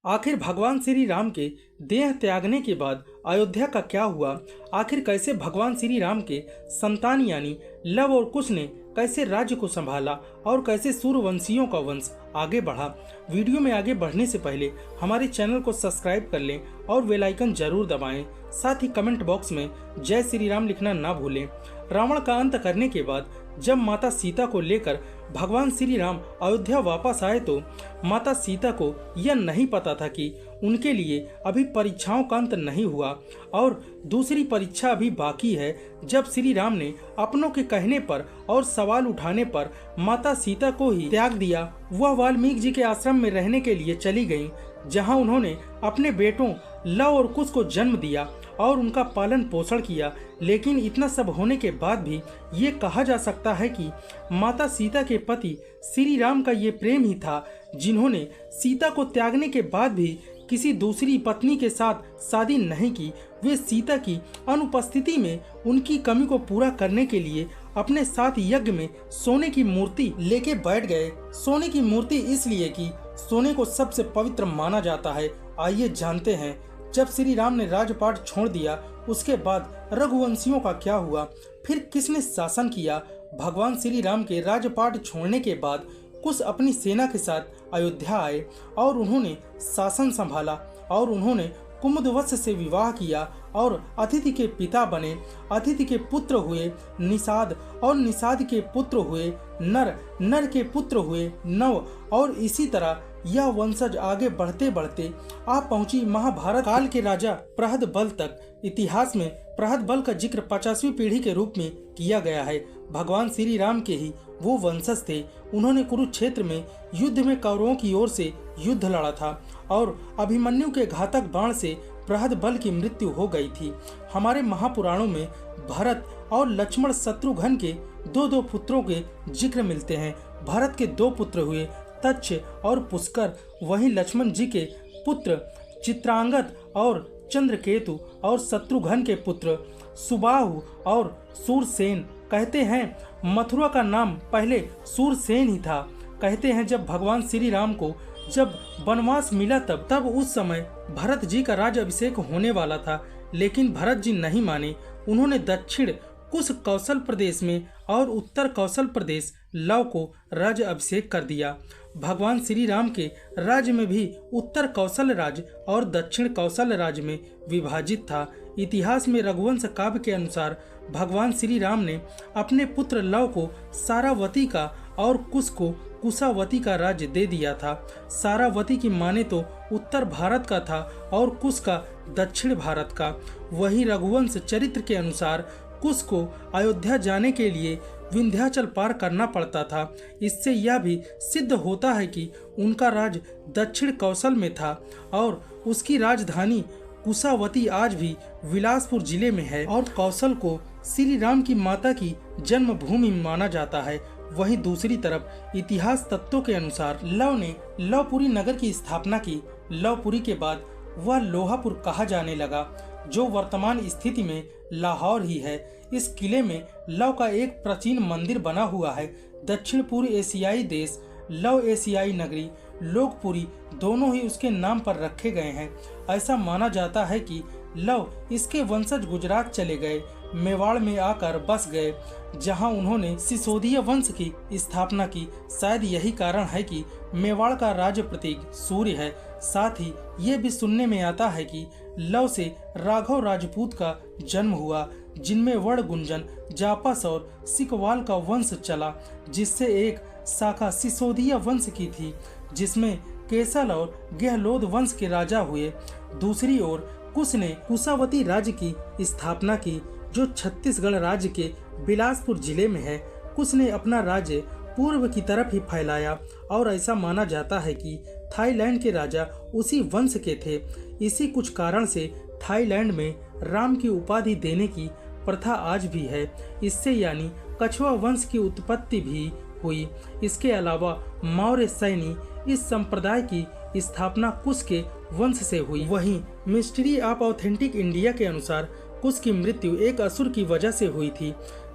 आखिर भगवान श्री राम के देह त्यागने के बाद अयोध्या का क्या हुआ। आखिर कैसे भगवान श्री राम के संतान यानी लव और कुश ने कैसे राज्य को संभाला और कैसे सूर्यवंशियों का वंश आगे बढ़ा। वीडियो में आगे बढ़ने से पहले हमारे चैनल को सब्सक्राइब कर लें और बेल आइकन जरूर दबाएं। साथ ही कमेंट बॉक्स में जय श्री राम लिखना ना भूलें। रावण का अंत करने के बाद जब माता सीता को लेकर भगवान श्री राम अयोध्या वापस आए तो माता सीता को यह नहीं पता था कि उनके लिए अभी परीक्षाओं का अंत नहीं हुआ और दूसरी परीक्षा अभी बाकी है। जब श्री राम ने अपनों के कहने पर और सवाल उठाने पर माता सीता को ही त्याग दिया, वह वाल्मीकि जी के आश्रम में रहने के लिए चली गईं, जहां उन्होंने अपने बेटों लव और कुश को जन्म दिया और उनका पालन पोषण किया। लेकिन इतना सब होने के बाद भी ये कहा जा सकता है कि माता सीता के पति श्री राम का ये प्रेम ही था, जिन्होंने सीता को त्यागने के बाद भी किसी दूसरी पत्नी के साथ शादी नहीं की। वे सीता की अनुपस्थिति में उनकी कमी को पूरा करने के लिए अपने साथ यज्ञ में सोने की मूर्ति लेके बैठ गए। सोने की मूर्ति इसलिए कि सोने को सबसे पवित्र माना जाता है। आइए जानते हैं, जब श्री राम ने राजपाट छोड़ दिया उसके बाद रघुवंशियों का क्या हुआ, फिर किसने शासन किया। भगवान श्री राम के राजपाट छोड़ने के बाद कुश अपनी सेना के साथ अयोध्या आए और उन्होंने शासन संभाला और उन्होंने कुमुदवत्स से विवाह किया और अतिथि के पिता बने। अतिथि के पुत्र हुए निषाद और निषाद के पुत्र हुए नर, नर के पुत्र हुए नव और इसी तरह यह वंशज आगे बढ़ते बढ़ते आ पहुंची महाभारत काल के राजा प्रहदबल तक। इतिहास में प्रहदबल का जिक्र 50वीं पीढ़ी के रूप में किया गया है। भगवान श्री राम के ही वो वंशज थे। उन्होंने कुरुक्षेत्र में युद्ध में कौरवों की ओर से युद्ध लड़ा था और अभिमन्यु के घातक बाण से प्रहदबल की मृत्यु हो गई थी। हमारे महापुराणों में भरत और लक्ष्मण शत्रुघ्न के दो पुत्रों के जिक्र मिलते हैं। भरत के 2 पुत्र हुए तच्छ और पुष्कर, वहीं लक्ष्मण जी के पुत्र चित्रांगद और चंद्रकेतु और शत्रुघ्न के पुत्र सुबाहु और सूरसेन। कहते हैं मथुरा का नाम पहले सूरसेन ही था। कहते हैं जब भगवान श्री राम को जब वनवास मिला तब उस समय भरत जी का राज अभिषेक होने वाला था, लेकिन भरत जी नहीं माने। उन्होंने दक्षिण कुश कौशल प्रदेश में और उत्तर कौशल प्रदेश लव को राज्य अभिषेक कर दिया। भगवान श्री राम के राज्य में भी उत्तर कौशल राज्य और दक्षिण कौशल राज्य में विभाजित था। इतिहास में रघुवंश काव्य के अनुसार भगवान श्री राम ने अपने पुत्र लव को सारावती का और कुश को कुशावती का राज्य दे दिया था। सारावती की माने तो उत्तर भारत का था और कुश का दक्षिण भारत का। वही रघुवंश चरित्र के अनुसार कुश को अयोध्या जाने के लिए विंध्याचल पार करना पड़ता था। इससे यह भी सिद्ध होता है कि उनका राज दक्षिण कौशल में था और उसकी राजधानी कुशावती आज भी बिलासपुर जिले में है और कौशल को श्री राम की माता की जन्मभूमि माना जाता है। वहीं दूसरी तरफ इतिहास तत्वों के अनुसार लव ने लवपुरी नगर की स्थापना की। लवपुरी के बाद वह लोहापुर कहा जाने लगा, जो वर्तमान स्थिति में लाहौर ही है। इस किले में लव का एक प्राचीन मंदिर बना हुआ है। दक्षिण पूर्व एशियाई देश लव एशियाई नगरी लोकपुरी दोनों ही उसके नाम पर रखे गए हैं। ऐसा माना जाता है कि लव इसके वंशज गुजरात चले गए, मेवाड़ में आकर बस गए, जहां उन्होंने सिसोदिया वंश की स्थापना की। शायद यही कारण है कि मेवाड़ का राज्य प्रतीक सूर्य है। साथ ही ये भी सुनने में आता है कि लव से राघव राजपूत का जन्म हुआ, जिनमें वड़गुंजन, जापस और सिकवाल का वंश चला, जिससे एक शाखा सिसोदिया वंश की थी, जिसमें केसल और गहलोद वंश के राजा हुए। दूसरी ओर कुश ने कुशावती राज्य की स्थापना की, जो छत्तीसगढ़ राज्य के बिलासपुर जिले में है। कुश ने अपना राज्य पूर्व की तरफ ही फैलाया और ऐसा माना जाता है कि थाईलैंड के राजा उसी वंश के थे। इसी कुछ कारण से थाईलैंड में राम की उपाधि देने की प्रथा आज भी है। इससे यानी कछुआ वंश की उत्पत्ति भी हुई। इसके अलावा मौर्य सैनी इस संप्रदाय की स्थापना कुश के वंश से हुई। वहीं मिस्ट्री ऑफ ऑथेंटिक इंडिया के अनुसार कुश की मृत्यु एक असुर की वजह से हुई थी,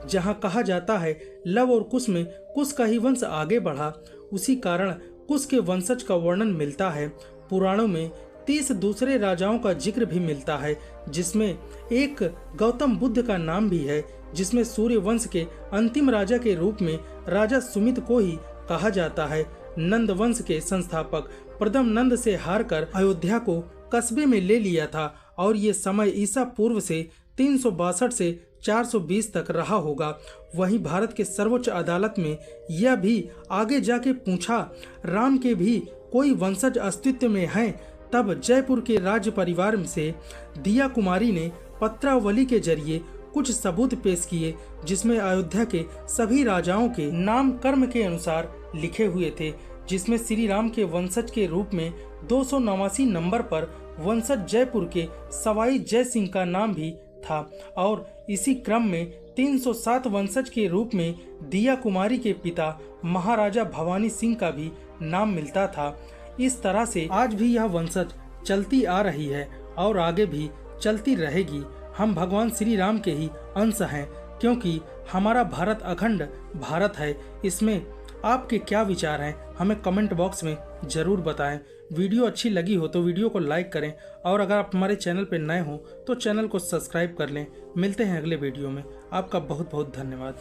जहां कहा जाता है लव और कुश में कुश का ही वंश आगे बढ़ा। उसी कारण कुश के वंशज का वर्णन मिलता है। पुराणों में 30 दूसरे राजाओं का जिक्र भी मिलता है, जिसमें एक गौतम बुद्ध का नाम भी है, जिसमें सूर्य वंश के अंतिम राजा के रूप में राजा सुमित को ही कहा जाता है। नंद वंश के संस्थापक प्रथम नंद से हारकर अयोध्या को कस्बे में ले लिया था और ये समय ईसा पूर्व से 362 से 420 तक रहा होगा। वहीं भारत के सर्वोच्च अदालत में यह भी आगे जाके पूछा राम के भी कोई वंशज अस्तित्व में हैं। तब जयपुर के राज परिवार से दिया कुमारी ने पत्रावली के जरिए कुछ सबूत पेश किए, जिसमें अयोध्या के सभी राजाओं के नाम कर्म के अनुसार लिखे हुए थे, जिसमें श्री राम के वंशज के रूप में 289 नंबर पर वंशज जयपुर के सवाई जय सिंह का नाम भी था और इसी क्रम में 307 वंशज के रूप में दिया कुमारी के पिता महाराजा भवानी सिंह का भी नाम मिलता था। इस तरह से आज भी यह वंशज चलती आ रही है और आगे भी चलती रहेगी। हम भगवान श्री राम के ही अंश हैं, क्योंकि हमारा भारत अखंड भारत है। इसमें आपके क्या विचार हैं हमें कमेंट बॉक्स में ज़रूर बताएं। वीडियो अच्छी लगी हो तो वीडियो को लाइक करें और अगर आप हमारे चैनल पर नए हो तो चैनल को सब्सक्राइब कर लें। मिलते हैं अगले वीडियो में। आपका बहुत बहुत धन्यवाद।